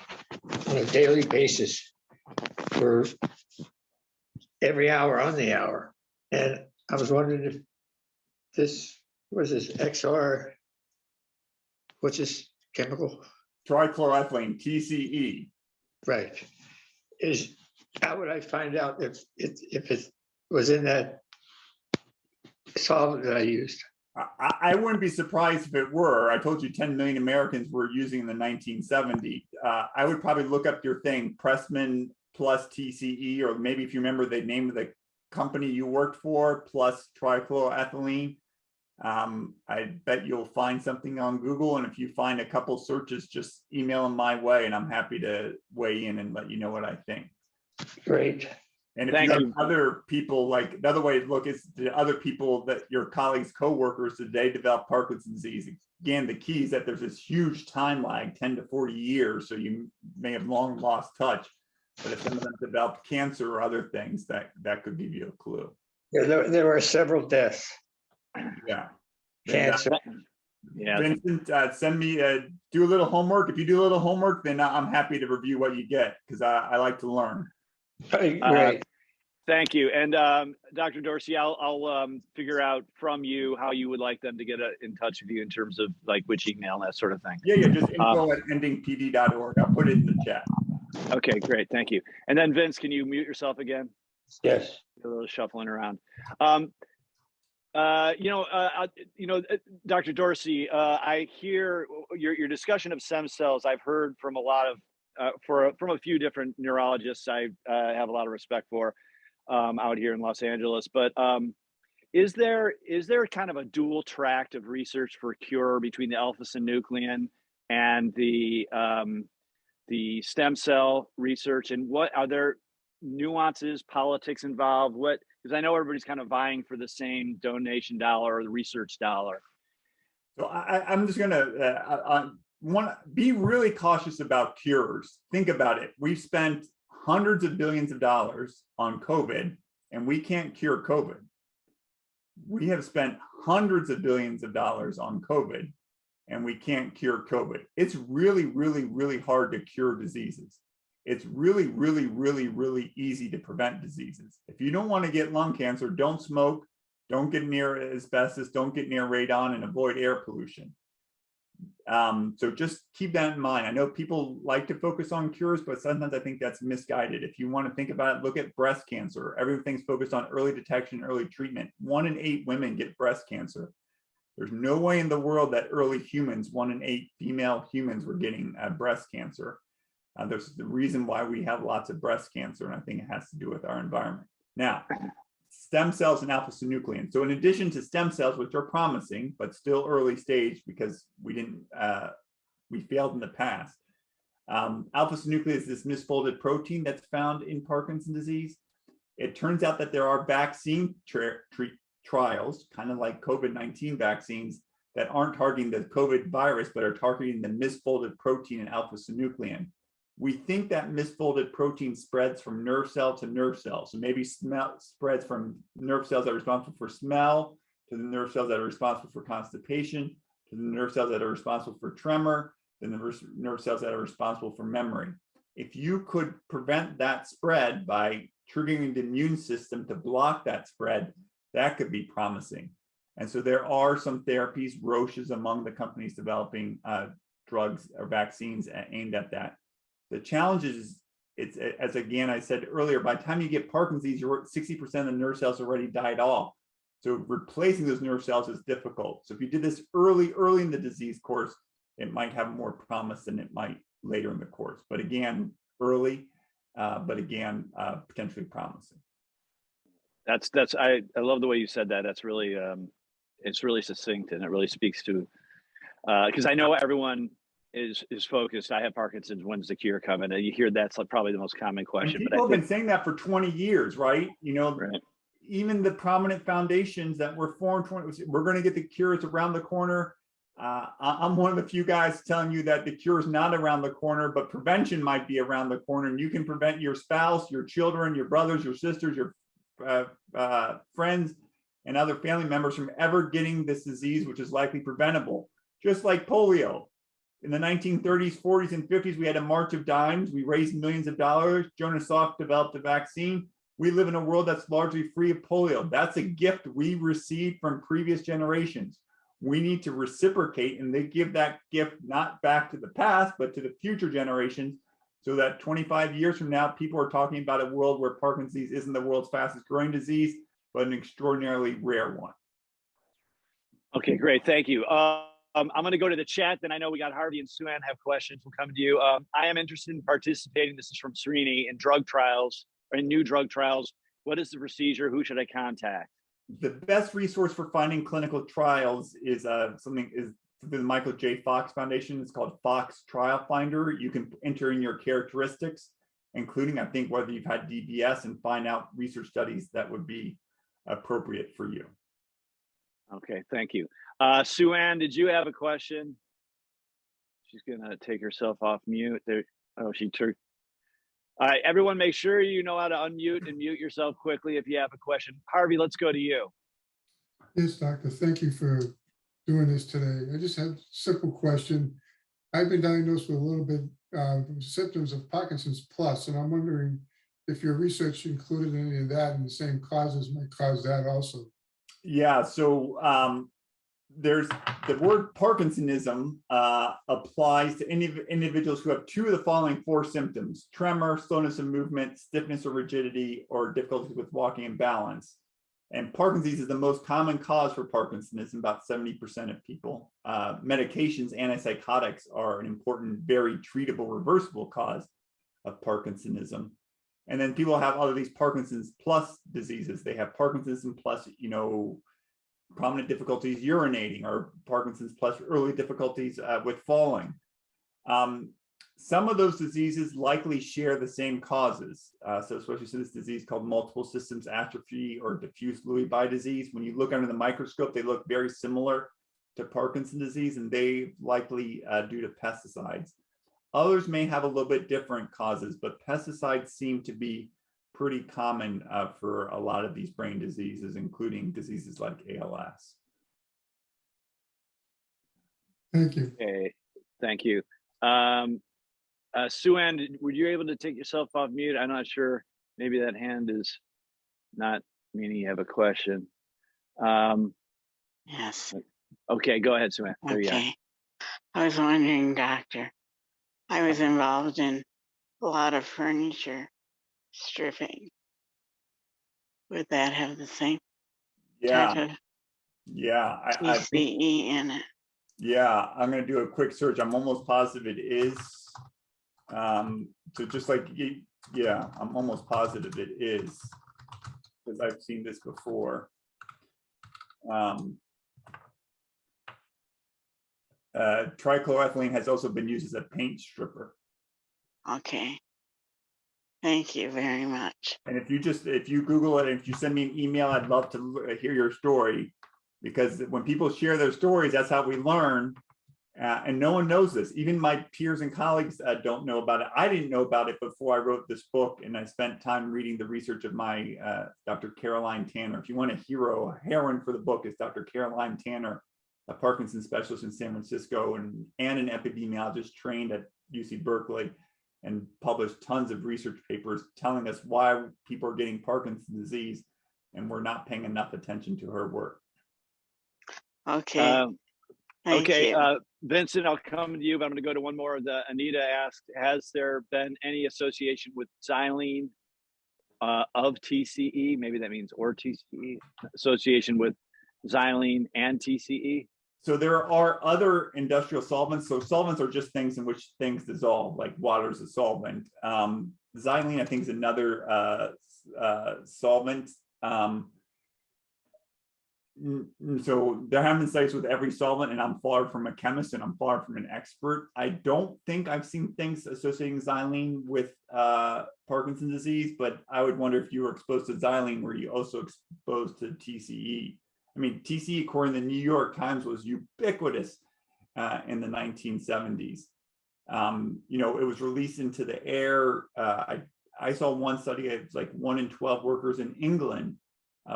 S4: on a daily basis for every hour on the hour. And I was wondering if this was this XR, what's this chemical?
S2: Trichloroethylene, TCE.
S4: Right. How would I find out if it was in that solvent that I used?
S2: I wouldn't be surprised if it were. I told you 10 million Americans were using in the 1970s. I would probably look up your thing, Pressman plus TCE, or maybe if you remember the name of the company you worked for, plus trichloroethylene. I bet you'll find something on Google. And if you find a couple searches, just email them my way and I'm happy to weigh in and let you know what I think.
S4: Great.
S2: And if you have other people, like the other way to look is the other people that your colleagues, co-workers, did they develop Parkinson's disease? Again, the key is that there's this huge time lag, 10 to 40 years. So you may have long lost touch, but if some of them developed cancer or other things, that could give you a clue.
S4: Yeah, there were several deaths.
S2: Yeah.
S4: Cancer.
S3: Yeah.
S2: Vincent, send me, do a little homework. If you do a little homework, then I'm happy to review what you get because I like to learn.
S4: Great.
S3: Thank you. And Dr. Dorsey, I'll figure out from you how you would like them to get in touch with you in terms of like which email and that sort of thing.
S2: Yeah, just info@endingpd.org. I'll put it in the chat.
S3: Okay, great. Thank you. And then Vince, can you mute yourself again?
S4: Yes.
S3: A little shuffling around. Dr. Dorsey, I hear your discussion of stem cells. I've heard from a lot of, from a few different neurologists I have a lot of respect for out here in Los Angeles. But is there kind of a dual tract of research for cure between the alpha-synuclein and the stem cell research? And what are there nuances, politics involved? Because I know everybody's kind of vying for the same donation dollar or the research dollar.
S2: So I'm just going to be really cautious about cures. Think about it. We've spent hundreds of billions of dollars on COVID, and we can't cure COVID. We have spent hundreds of billions of dollars on COVID, and we can't cure COVID. It's really, really, really hard to cure diseases. It's really, really, really, really easy to prevent diseases. If you don't want to get lung cancer, don't smoke, don't get near asbestos, don't get near radon, and avoid air pollution. So just keep that in mind. I know people like to focus on cures, but sometimes I think that's misguided. If you want to think about it, look at breast cancer. Everything's focused on early detection, early treatment. 1 in 8 women get breast cancer. There's no way in the world that early humans, 1 in 8 female humans, were getting breast cancer. There's the reason why we have lots of breast cancer, and I think it has to do with our environment. Now, stem cells and alpha-synuclein. So in addition to stem cells, which are promising, but still early stage because we failed in the past. Alpha-synuclein is this misfolded protein that's found in Parkinson's disease. It turns out that there are vaccine trials, kind of like COVID-19 vaccines, that aren't targeting the COVID virus, but are targeting the misfolded protein in alpha-synuclein. We think that misfolded protein spreads from nerve cell to nerve cell. So maybe spreads from nerve cells that are responsible for smell to the nerve cells that are responsible for constipation, to the nerve cells that are responsible for tremor, then the nerve cells that are responsible for memory. If you could prevent that spread by triggering the immune system to block that spread, that could be promising. And so there are some therapies. Roche is among the companies developing drugs or vaccines aimed at that. The challenge is, it's as again I said earlier, by the time you get Parkinson's, 60% of the nerve cells already died off. So replacing those nerve cells is difficult. So if you did this early in the disease course, it might have more promise than it might later in the course. But again, early, but again, potentially promising.
S3: I love the way you said that. That's really it's really succinct, and it really speaks to because I know everyone is focused. I have Parkinson's. When's the cure coming? And you hear that's like probably the most common question.
S2: And people have been saying that for 20 years, right? You know, right. Even the prominent foundations that were formed, we're going to get the cures around the corner. I'm one of the few guys telling you that the cure is not around the corner, but prevention might be around the corner, and you can prevent your spouse, your children, your brothers, your sisters, your friends and other family members from ever getting this disease, which is likely preventable. Just like polio. In the 1930s, 40s, and 50s, we had a march of dimes. We raised millions of dollars. Jonas Salk developed a vaccine. We live in a world that's largely free of polio. That's a gift we received from previous generations. We need to reciprocate, and they give that gift not back to the past, but to the future generations, so that 25 years from now, people are talking about a world where Parkinson's disease isn't the world's fastest growing disease, but an extraordinarily rare one.
S3: Okay, great. Thank you. I'm going to go to the chat. Then I know we got Harvey and Suan have questions. We'll come to you. I am interested in participating. This is from Srini in drug trials or in new drug trials. What is the procedure? Who should I contact?
S2: The best resource for finding clinical trials is the Michael J. Fox Foundation. It's called Fox Trial Finder. You can enter in your characteristics, including, I think, whether you've had DBS, and find out research studies that would be appropriate for you.
S3: Okay, thank you. Suan, did you have a question? She's gonna take herself off mute. There. Oh, she turned. All right, everyone, make sure you know how to unmute and mute yourself quickly if you have a question. Harvey, let's go to you.
S6: Yes, doctor. Thank you for doing this today. I just have a simple question. I've been diagnosed with a little bit symptoms of Parkinson's plus, and I'm wondering if your research included any of that, and the same causes might cause that also.
S2: Yeah, so there's the word Parkinsonism applies to individuals who have two of the following four symptoms: tremor, slowness of movement, stiffness or rigidity, or difficulties with walking and balance. And Parkinson's is the most common cause for Parkinsonism, about 70% of people. Medications, antipsychotics, are an important, very treatable, reversible cause of Parkinsonism. And then people have all of these Parkinson's plus diseases. They have Parkinsonism plus, prominent difficulties urinating, or Parkinson's plus early difficulties with falling. Some of those diseases likely share the same causes. So especially this disease called multiple systems atrophy or diffuse Lewy body disease. When you look under the microscope, they look very similar to Parkinson's disease, and they likely due to pesticides. Others may have a little bit different causes, but pesticides seem to be pretty common for a lot of these brain diseases, including diseases like ALS.
S6: Thank you.
S3: Okay, thank you. Suan, were you able to take yourself off mute? I'm not sure. Maybe that hand is not meaning you have a question.
S7: Yes.
S3: Okay, go ahead, Suan. There you are.
S7: Okay. I was wondering, doctor, I was involved in a lot of furniture stripping. Would that have the same type of TCE in it?
S2: Yeah, I'm going to do a quick search. I'm almost positive it is. So just like, yeah, I'm almost positive it is, because I've seen this before. Trichloroethylene has also been used as a paint stripper.
S7: Okay. Thank you very much.
S2: And if you Google it, and if you send me an email, I'd love to hear your story, because when people share their stories, that's how we learn. And no one knows this. Even my peers and colleagues don't know about it. I didn't know about it before I wrote this book, and I spent time reading the research of my Dr. Caroline Tanner. If you want a hero, a heroine for the book is Dr. Caroline Tanner, a Parkinson's specialist in San Francisco and an epidemiologist trained at UC Berkeley, and published tons of research papers telling us why people are getting Parkinson's disease, and we're not paying enough attention to her work.
S7: Okay. Thank you.
S3: Vincent, I'll come to you, but I'm going to go to one more. Anita asked, has there been any association with xylene of TCE? Maybe that means or TCE, association with xylene and TCE?
S2: So there are other industrial solvents. So solvents are just things in which things dissolve, like water is a solvent. Xylene, I think, is another solvent. So there have been studies with every solvent, and I'm far from a chemist and I'm far from an expert. I don't think I've seen things associating xylene with Parkinson's disease, but I would wonder if you were exposed to xylene, were you also exposed to TCE? I mean, TCE, according to the New York Times, was ubiquitous in the 1970s. It was released into the air. I I saw one study, it's like 1 in 12 workers in England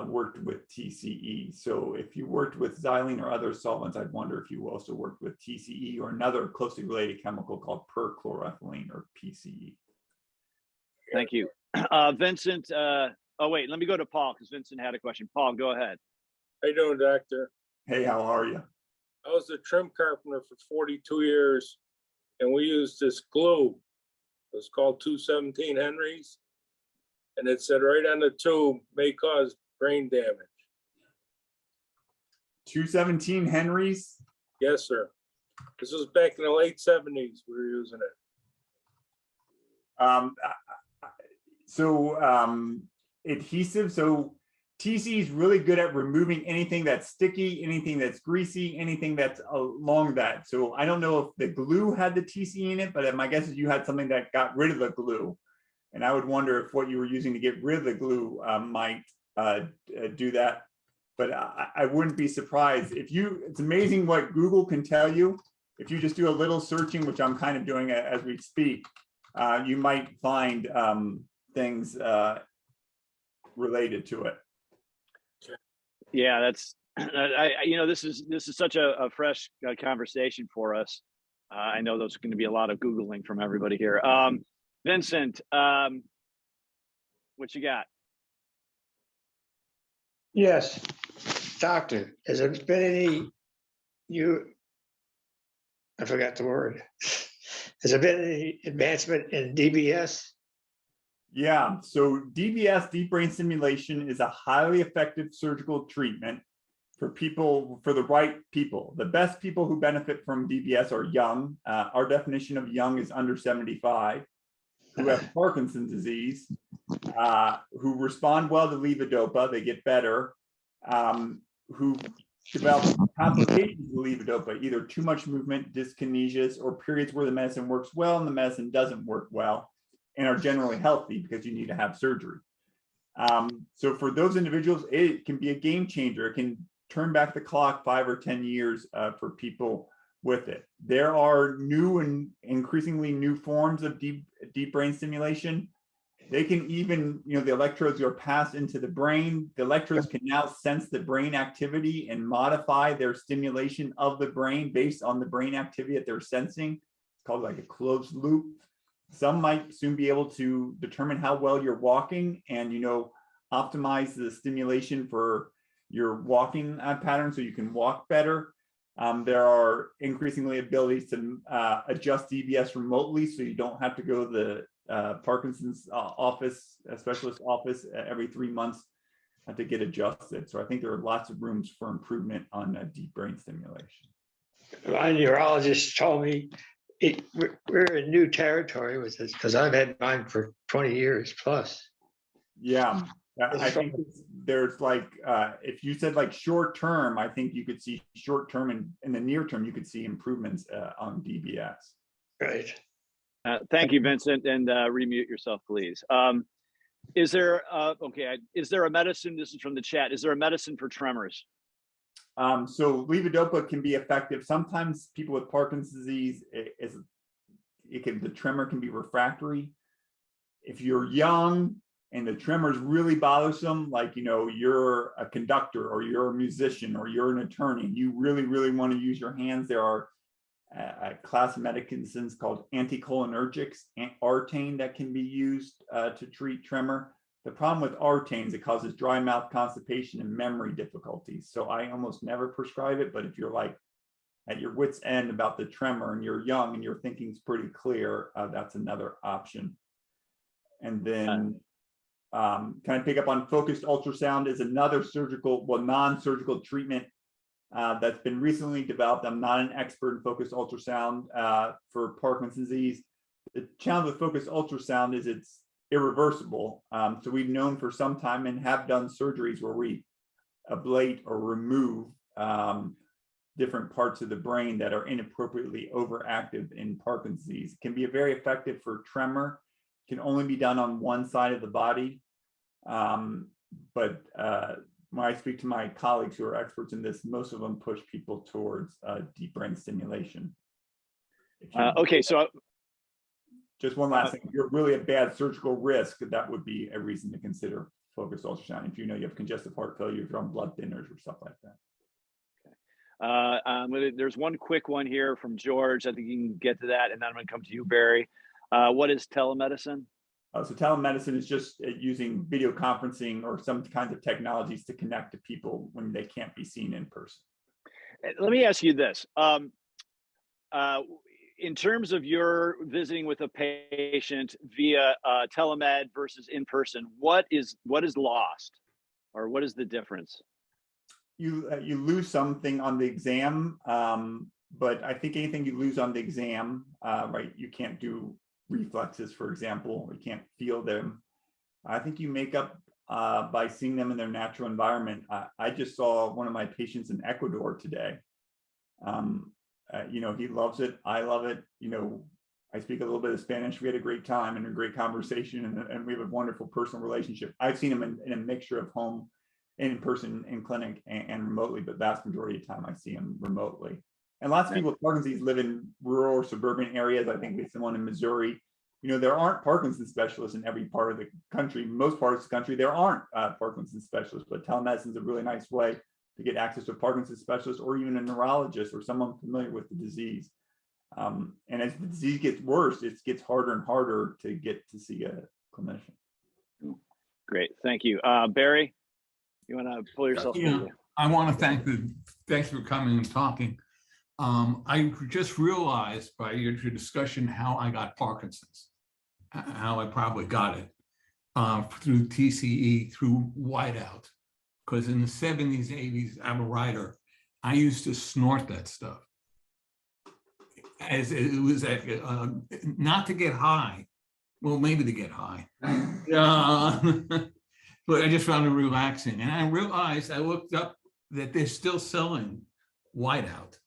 S2: worked with TCE. So if you worked with xylene or other solvents, I'd wonder if you also worked with TCE or another closely related chemical called perchloroethylene or PCE.
S3: Thank you. Vincent, oh wait, let me go to Paul because Vincent had a question. Paul, go ahead.
S8: How you doing, doctor?
S2: Hey, how are you?
S8: I was a trim carpenter for 42 years, and we used this glue. It was called 217 Henrys, and it said right on the tube, may cause brain damage.
S2: 217 Henrys?
S8: Yes, sir. This was back in the late 70s. We were using it.
S2: Adhesive. So TCE is really good at removing anything that's sticky, anything that's greasy, anything that's along that. So I don't know if the glue had the TCE in it, but my guess is you had something that got rid of the glue. And I would wonder if what you were using to get rid of the glue might do that. But I wouldn't be surprised if it's amazing what Google can tell you. If you just do a little searching, which I'm kind of doing as we speak, you might find things related to it.
S3: Yeah, that's this is such a fresh conversation for us. I know there's going to be a lot of Googling from everybody here. Vincent, what you got?
S4: Yes, doctor, has there been I forgot the word. Has there been any advancement in DBS?
S2: Yeah, so DBS, deep brain stimulation, is a highly effective surgical treatment for the right people. The best people who benefit from DBS are young. Our definition of young is under 75, who have Parkinson's disease, who respond well to levodopa, they get better, who develop complications of levodopa, either too much movement, dyskinesias, or periods where the medicine works well and the medicine doesn't work well, and are generally healthy because you need to have surgery. So for those individuals, it can be a game changer. It can turn back the clock 5 or 10 years for people with it. There are new and increasingly new forms of deep brain stimulation. They can even, the electrodes are passed into the brain. The electrodes can now sense the brain activity and modify their stimulation of the brain based on the brain activity that they're sensing. It's called like a closed loop. Some might soon be able to determine how well you're walking and, optimize the stimulation for your walking pattern so you can walk better. There are increasingly abilities to adjust DBS remotely so you don't have to go to the Parkinson's office, a specialist office every 3 months to get adjusted. So I think there are lots of rooms for improvement on deep brain stimulation.
S4: My neurologist told me we're in new territory with this because I've had mine for 20 years plus.
S2: Yeah, I think there's like, if you said like short term, I think you could see short term and in the near term, you could see improvements on DBS.
S4: Right.
S3: Thank you, Vincent, and remute yourself, please. Is there a medicine? This is from the chat. Is there a medicine for tremors?
S2: So levodopa can be effective. Sometimes people with Parkinson's disease, the tremor can be refractory. If you're young and the tremor is really bothersome, like, you're a conductor or you're a musician or you're an attorney, you really, really want to use your hands, there are a class of medicines called anticholinergics, Artane, that can be used to treat tremor. The problem with Artane is it causes dry mouth, constipation, and memory difficulties. So I almost never prescribe it, but if you're like at your wit's end about the tremor and you're young and your thinking's pretty clear, that's another option. And then can I pick up on focused ultrasound is another non-surgical treatment that's been recently developed. I'm not an expert in focused ultrasound for Parkinson's disease. The challenge with focused ultrasound is it's irreversible. So we've known for some time and have done surgeries where we ablate or remove different parts of the brain that are inappropriately overactive in Parkinson's disease. It can be very effective for tremor. It can only be done on one side of the body. But when I speak to my colleagues who are experts in this, most of them push people towards deep brain stimulation.
S3: Okay, so
S2: Just one last thing. If you're really at bad surgical risk, that would be a reason to consider focused ultrasound. If you know you have congestive heart failure, if you're on blood thinners or stuff like that.
S3: There's one quick one here from George. I think you can get to that, and then I'm going to come to you, Barry. What is telemedicine?
S2: So telemedicine is just using video conferencing or some kinds of technologies to connect to people when they can't be seen in person.
S3: Let me ask you this. In terms of your visiting with a patient via telemed versus in person, what is lost, or what is the difference?
S2: You lose something on the exam, but I think anything you lose on the exam, right? You can't do reflexes, for example. You can't feel them. I think you make up by seeing them in their natural environment. I just saw one of my patients in Ecuador today. He loves it. I love it. I speak a little bit of Spanish. We had a great time and a great conversation, and we have a wonderful personal relationship. I've seen him in a mixture of home, in person, in clinic, and remotely, but vast majority of the time I see him remotely. And lots of people with Parkinson's live in rural or suburban areas. I think we have someone in Missouri. There aren't Parkinson's specialists in every part of the country. Most parts of the country, there aren't Parkinson's specialists, but telemedicine is a really nice way to get access to a Parkinson's specialist or even a neurologist or someone familiar with the disease. And as the disease gets worse, it gets harder and harder to get to see a clinician.
S3: Great, thank you. Barry, you want to pull yourself through?
S9: I want to thanks for coming and talking. I just realized by your discussion how I got Parkinson's, how I probably got it through TCE, through whiteout. Because in the 70s, 80s, I'm a writer. I used to snort that stuff. As it was not to get high, well, maybe to get high. But I just found it relaxing. And I realized, I looked up that they're still selling whiteout.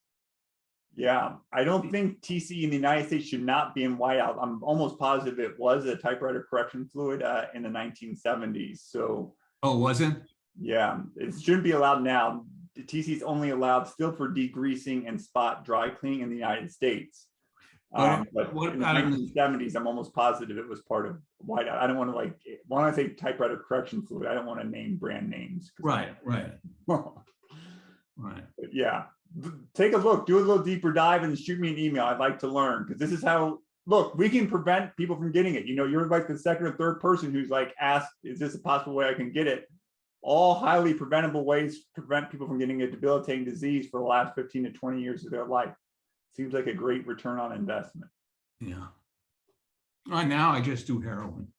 S2: Yeah, I don't think TCE in the United States should not be in whiteout. I'm almost positive it was a typewriter correction fluid in the 1970s. So.
S9: Oh, was it?
S2: Yeah, it shouldn't be allowed now. The TCE is only allowed still for degreasing and spot dry cleaning in the United States. But in the 1970s, I'm almost positive it was part of whiteout. I don't want to when I say typewriter correction fluid, I don't want to name brand names.
S9: Right.
S2: But yeah, take a look, do a little deeper dive and shoot me an email. I'd like to learn, because this is how, look, we can prevent people from getting it. You're like the second or third person who's asked, is this a possible way I can get it? All highly preventable ways to prevent people from getting a debilitating disease for the last 15 to 20 years of their life. Seems like a great return on investment.
S9: Yeah. Now I just do heroin.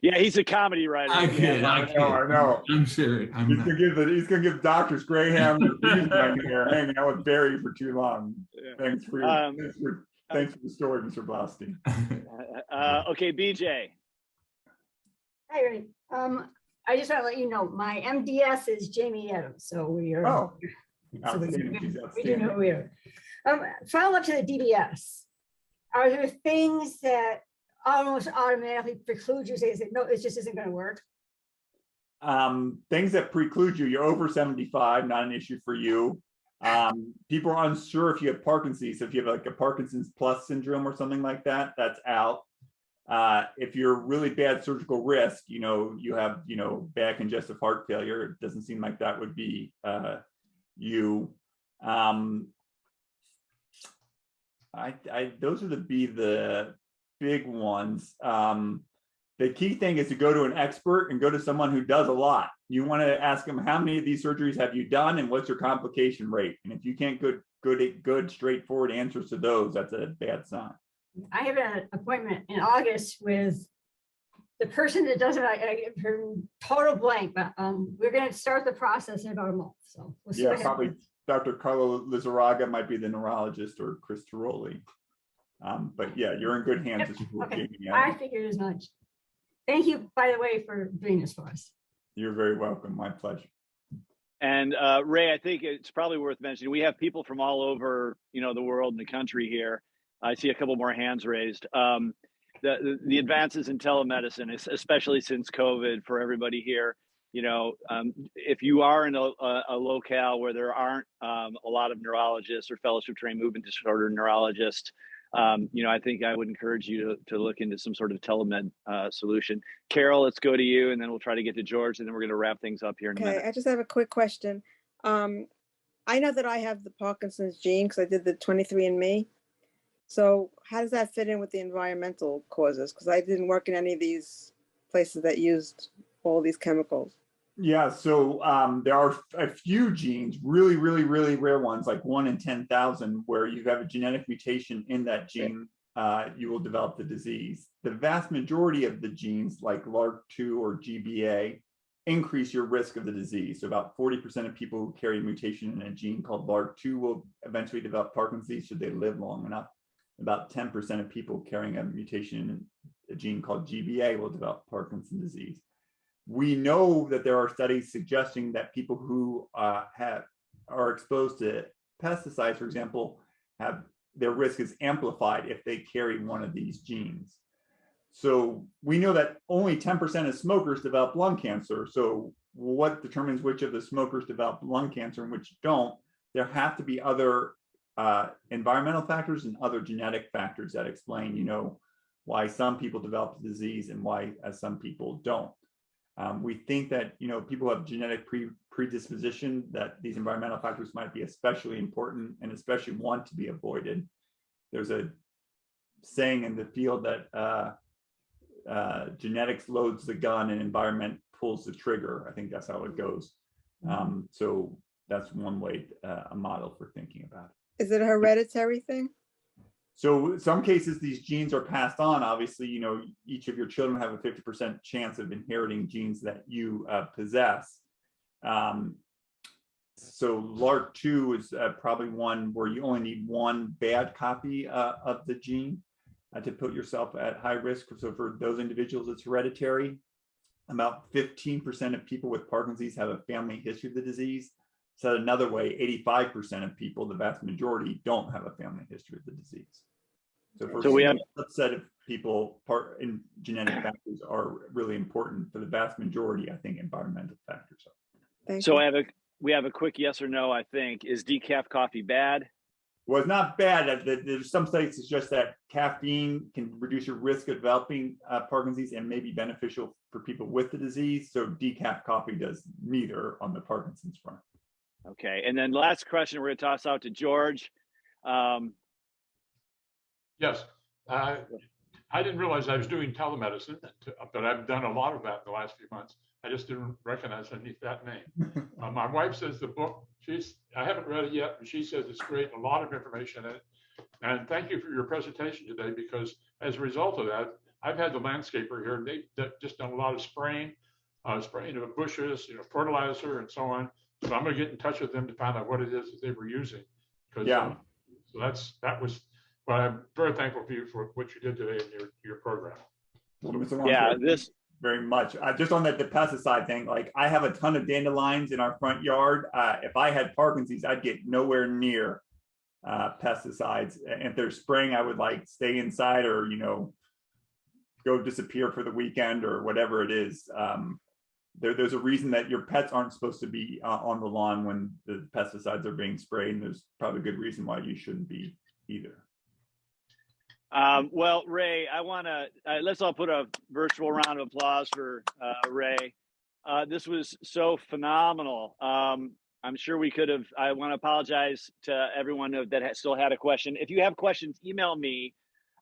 S3: Yeah, he's a comedy writer.
S9: I kid.
S2: I know.
S9: I'm serious.
S2: He's gonna give Doctors Graham hanging out with Barry for too long. Thanks for the story, Mr. Blaustein.
S3: Okay, BJ.
S10: Hi, Ray. I just want to let you know my MDS is Jamie Adams, so we are. Oh, so we do know who we are. Follow up to the DBS. Are there things that almost automatically preclude you? Say, no, it just isn't going to work.
S2: Things that preclude you. You're over 75, not an issue for you. People are unsure if you have Parkinson's. If you have a Parkinson's plus syndrome or something like that, that's out. If you're really bad surgical risk, you have, bad congestive heart failure. It doesn't seem like that would be you. Those are the big ones. The key thing is to go to an expert and go to someone who does a lot. You want to ask them, how many of these surgeries have you done and what's your complication rate? And if you can't get good, straightforward answers to those, that's a bad sign.
S10: I have an appointment in August with the person that does it. I her total blank, but we're going to start the process in about a month. So we'll see. Yeah,
S2: probably Dr. Carlo Lizarraga might be the neurologist, or Chris Tiroli. But yeah, you're in good hands.
S10: Yep. Okay. I figured as much. Thank you, by the way, for doing this for us.
S2: You're very welcome. My pleasure.
S3: And Ray, I think it's probably worth mentioning, we have people from all over, the world and the country here. I see a couple more hands raised. The advances in telemedicine, especially since COVID, for everybody here, if you are in a locale where there aren't a lot of neurologists or fellowship trained movement disorder neurologists, I think I would encourage you to look into some sort of telemed solution. Carol, let's go to you, and then we'll try to get to George, and then we're going to wrap things up here in a minute.
S11: I just have a quick question. I know that I have the Parkinson's gene because I did the 23andMe. So how does that fit in with the environmental causes? Because I didn't work in any of these places that used all these chemicals.
S2: Yeah, so there are a few genes, really, really, really rare ones, like 1 in 10,000, where you have a genetic mutation in that gene, you will develop the disease. The vast majority of the genes, like LRRK2 or GBA, increase your risk of the disease. So about 40% of people who carry a mutation in a gene called LRRK2 will eventually develop Parkinson's disease should they live long enough. About 10% of people carrying a mutation in a gene called GBA will develop Parkinson's disease. We know that there are studies suggesting that people who are exposed to pesticides, for example, have their risk is amplified if they carry one of these genes. So we know that only 10% of smokers develop lung cancer. So what determines which of the smokers develop lung cancer and which don't? There have to be other environmental factors and other genetic factors that explain, why some people develop the disease and why some people don't. We think that, people have genetic predisposition, that these environmental factors might be especially important and especially want to be avoided. There's a saying in the field that genetics loads the gun and environment pulls the trigger. I think that's how it goes. So that's one way, a model for thinking about it.
S11: Is it a hereditary thing?
S2: So in some cases, these genes are passed on. Obviously, each of your children have a 50% chance of inheriting genes that you possess. So LRRK2 is probably one where you only need one bad copy of the gene to put yourself at high risk. So for those individuals, it's hereditary. About 15% of people with Parkinson's disease have a family history of the disease. Said another way, 85% of people, the vast majority, don't have a family history of the disease. So we have a subset of people, in genetic factors are really important. For the vast majority, I think environmental factors are.
S3: So we have a quick yes or no, I think. Is decaf coffee bad?
S2: Well, it's not bad. There's some studies suggest that caffeine can reduce your risk of developing Parkinson's disease and may be beneficial for people with the disease. So decaf coffee does neither on the Parkinson's front.
S3: Okay, and then last question, we're going to toss out to George.
S12: Yes, I didn't realize I was doing telemedicine, but I've done a lot of that in the last few months. I just didn't recognize underneath that name. My wife says the book, I haven't read it yet, but she says it's great, a lot of information in it. And thank you for your presentation today, because as a result of that, I've had the landscaper here, and they've just done a lot of spraying of bushes, fertilizer and so on. So I'm going to get in touch with them to find out what it is that they were using.
S2: Yeah.
S12: So that was. But I'm very thankful for you for what you did today in your program.
S2: Well, very much. Just on the pesticide thing, like I have a ton of dandelions in our front yard. If I had Parkinson's, I'd get nowhere near pesticides. And if they're spraying, I would stay inside or, go disappear for the weekend or whatever it is. There's a reason that your pets aren't supposed to be on the lawn when the pesticides are being sprayed. And there's probably a good reason why you shouldn't be either.
S3: Well, Ray, I want to let's all put a virtual round of applause for Ray. This was so phenomenal. I'm sure we could have. I want to apologize to everyone that still had a question. If you have questions, email me.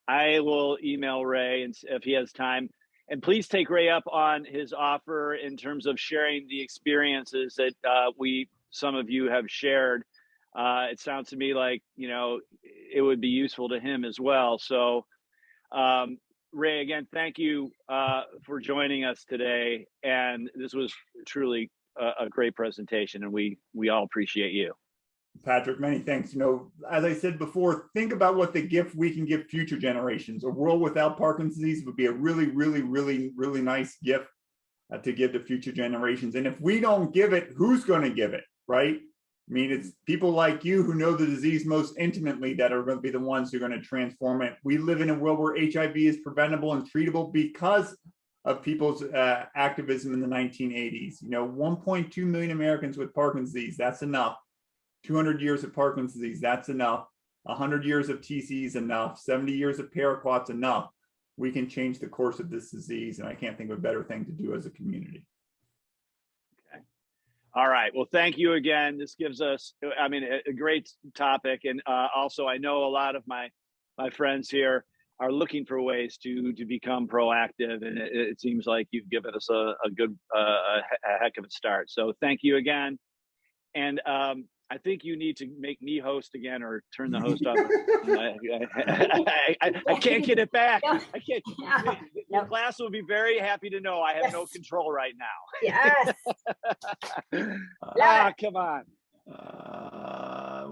S3: I will email Ray and if he has time. And please take Ray up on his offer in terms of sharing the experiences that some of you have shared. It sounds to me like, it would be useful to him as well. So, Ray, again, thank you for joining us today. And this was truly a great presentation, and we all appreciate you.
S2: Patrick, many thanks. As I said before, think about what the gift we can give future generations. A world without Parkinson's disease would be a really, really, really, really nice gift to give to future generations. And if we don't give it, who's going to give it, right? I mean, it's people like you who know the disease most intimately that are going to be the ones who are going to transform it. We live in a world where HIV is preventable and treatable because of people's activism in the 1980s. 1.2 million Americans with Parkinson's disease, that's enough. 200 years of Parkinson's disease, that's enough. 100 years of TCE is enough. 70 years of paraquat's enough. We can change the course of this disease, and I can't think of a better thing to do as a community.
S3: Okay. All right. Well, thank you again. This gives us, a great topic. And also, I know a lot of my friends here are looking for ways to become proactive, and it seems like you've given us a good, a heck of a start. So thank you again. And I think you need to make me host again, or turn the host off. I can't get it back. I can't. Your class will be very happy to know I have no control right now.
S10: Yes.
S3: Come on.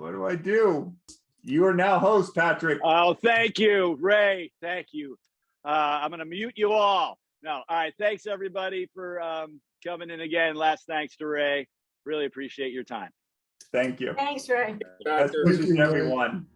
S2: What do I do? You are now host, Patrick.
S3: Oh, thank you, Ray. Thank you. I'm going to mute you all. No. All right. Thanks, everybody, for coming in again. Last thanks to Ray. Really appreciate your time.
S2: Thank you.
S10: Thanks, Ray.
S2: Best wishes to everyone.